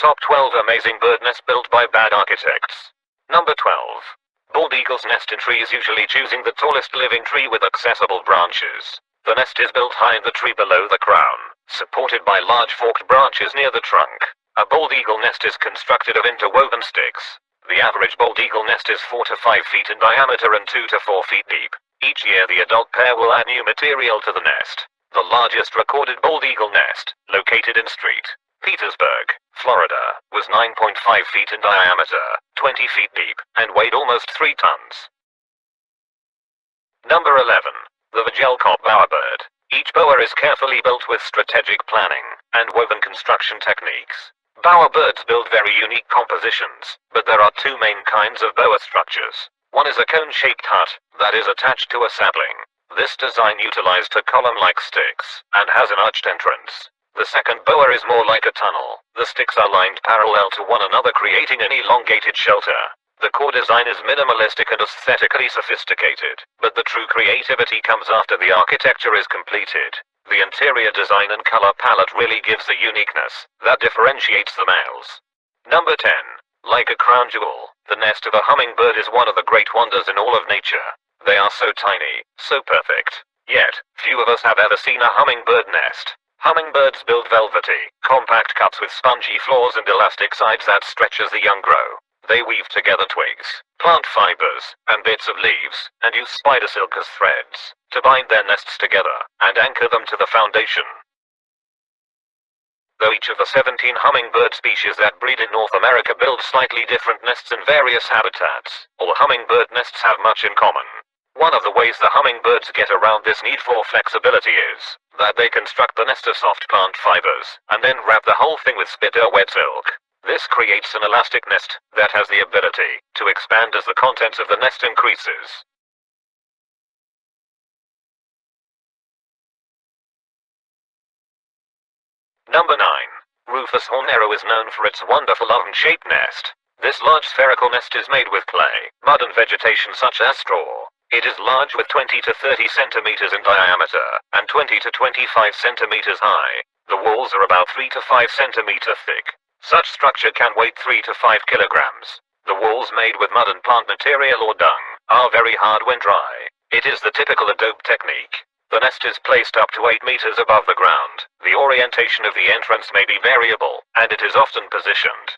Top 12 amazing bird nests built by bad architects. Number 12. Bald eagles nest in trees, usually choosing the tallest living tree with accessible branches. The nest is built high in the tree below the crown, supported by large forked branches near the trunk. A bald eagle nest is constructed of interwoven sticks. The average bald eagle nest is 4 to 5 feet in diameter and 2 to 4 feet deep. Each year the adult pair will add new material to the nest. The largest recorded bald eagle nest, located in St. Petersburg, Florida, was 9.5 feet in diameter, 20 feet deep, and weighed almost 3 tons. Number 11. The Vagelkop bowerbird. Each bower is carefully built with strategic planning and woven construction techniques. Bowerbirds build very unique compositions, but there are two main kinds of bower structures. One is a cone-shaped hut that is attached to a sapling. This design utilized a column-like sticks and has an arched entrance. The second bower is more like a tunnel. The sticks are lined parallel to one another, creating an elongated shelter. The core design is minimalistic and aesthetically sophisticated, but the true creativity comes after the architecture is completed. The interior design and color palette really gives the uniqueness that differentiates the males. Number 10. Like a crown jewel, the nest of a hummingbird is one of the great wonders in all of nature. They are so tiny, so perfect. Yet, few of us have ever seen a hummingbird nest. Hummingbirds build velvety, compact cups with spongy floors and elastic sides that stretch as the young grow. They weave together twigs, plant fibers, and bits of leaves, and use spider silk as threads to bind their nests together and anchor them to the foundation. Though each of the 17 hummingbird species that breed in North America build slightly different nests in various habitats, all hummingbird nests have much in common. One of the ways the hummingbirds get around this need for flexibility is that they construct the nest of soft plant fibers and then wrap the whole thing with spit or wet silk. This creates an elastic nest that has the ability to expand as the contents of the nest increases. Number 9. Rufous horned arrow is known for its wonderful oven-shaped nest. This large spherical nest is made with clay, mud and vegetation such as straw. It is large with 20 to 30 centimeters in diameter and 20 to 25 centimeters high. The walls are about 3 to 5 centimeters thick. Such structure can weigh 3 to 5 kilograms. The walls, made with mud and plant material or dung, are very hard when dry. It is the typical adobe technique. The nest is placed up to 8 meters above the ground. The orientation of the entrance may be variable, and it is often positioned.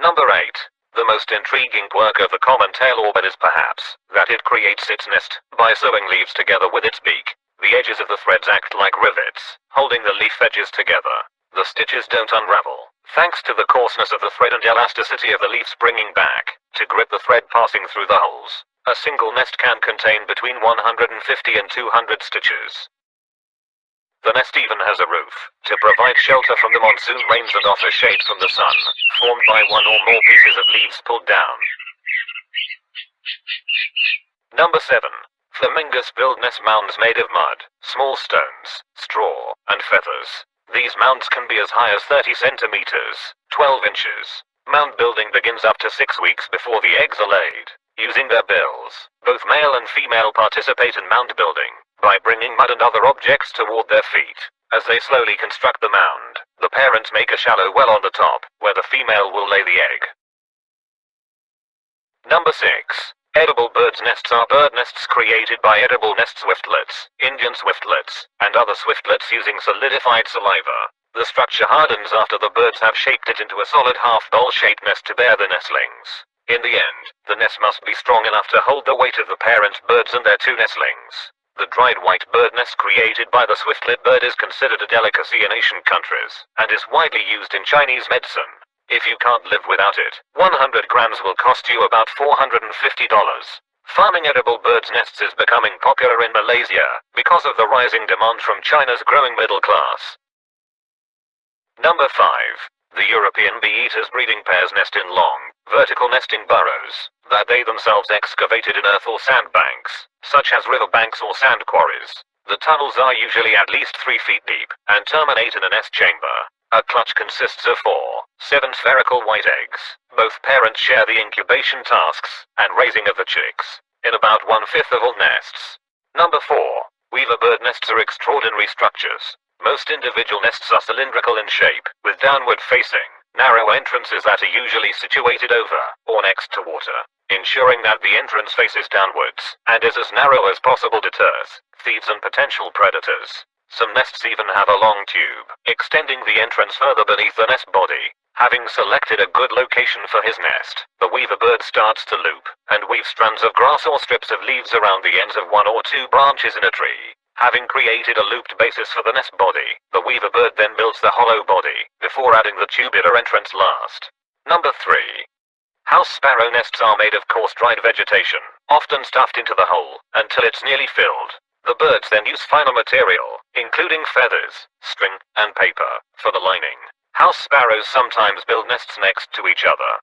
Number 8. The most intriguing quirk of the common tail orbit is perhaps that it creates its nest by sewing leaves together with its beak. The edges of the threads act like rivets, holding the leaf edges together. The stitches don't unravel, thanks to the coarseness of the thread and elasticity of the leaf springing back to grip the thread passing through the holes. A single nest can contain between 150 and 200 stitches. The nest even has a roof to provide shelter from the monsoon rains and offer shade from the sun, formed by one or more pieces of leaves pulled down. Number 7. Flamingos build nest mounds made of mud, small stones, straw, and feathers. These mounds can be as high as 30 centimeters, 12 inches. Mound building begins up to 6 weeks before the eggs are laid. Using their bills, both male and female participate in mound building by bringing mud and other objects toward their feet. As they slowly construct the mound, the parents make a shallow well on the top, where the female will lay the egg. Number 6. Edible birds' nests are bird nests created by edible nest swiftlets, Indian swiftlets, and other swiftlets using solidified saliva. The structure hardens after the birds have shaped it into a solid half-bowl-shaped nest to bear the nestlings. In the end, the nest must be strong enough to hold the weight of the parent birds and their 2 nestlings. The dried white bird nest created by the swiftlet bird is considered a delicacy in Asian countries, and is widely used in Chinese medicine. If you can't live without it, 100 grams will cost you about $450. Farming edible birds' nests is becoming popular in Malaysia because of the rising demand from China's growing middle class. Number 5. The European bee-eaters breeding pairs nest in long, vertical nesting burrows that they themselves excavated in earth or sandbanks, such as riverbanks or sand quarries. The tunnels are usually at least 3 feet deep and terminate in a nest chamber. A clutch consists of 4-7 spherical white eggs. Both parents share the incubation tasks and raising of the chicks in about 1/5 of all nests. Number 4. Weaver bird nests are extraordinary structures Most individual nests are cylindrical in shape, with downward-facing, narrow entrances that are usually situated over, or next to water. Ensuring that the entrance faces downwards, and is as narrow as possible deters thieves and potential predators. Some nests even have a long tube, extending the entrance further beneath the nest body. Having selected a good location for his nest, the weaver bird starts to loop, and weave strands of grass or strips of leaves around the ends of one or two branches in a tree. Having created a looped basis for the nest body, the weaver bird then builds the hollow body, before adding the tubular entrance last. Number 3. House sparrow nests are made of coarse dried vegetation, often stuffed into the hole, until it's nearly filled. The birds then use finer material, including feathers, string, and paper, for the lining. House sparrows sometimes build nests next to each other,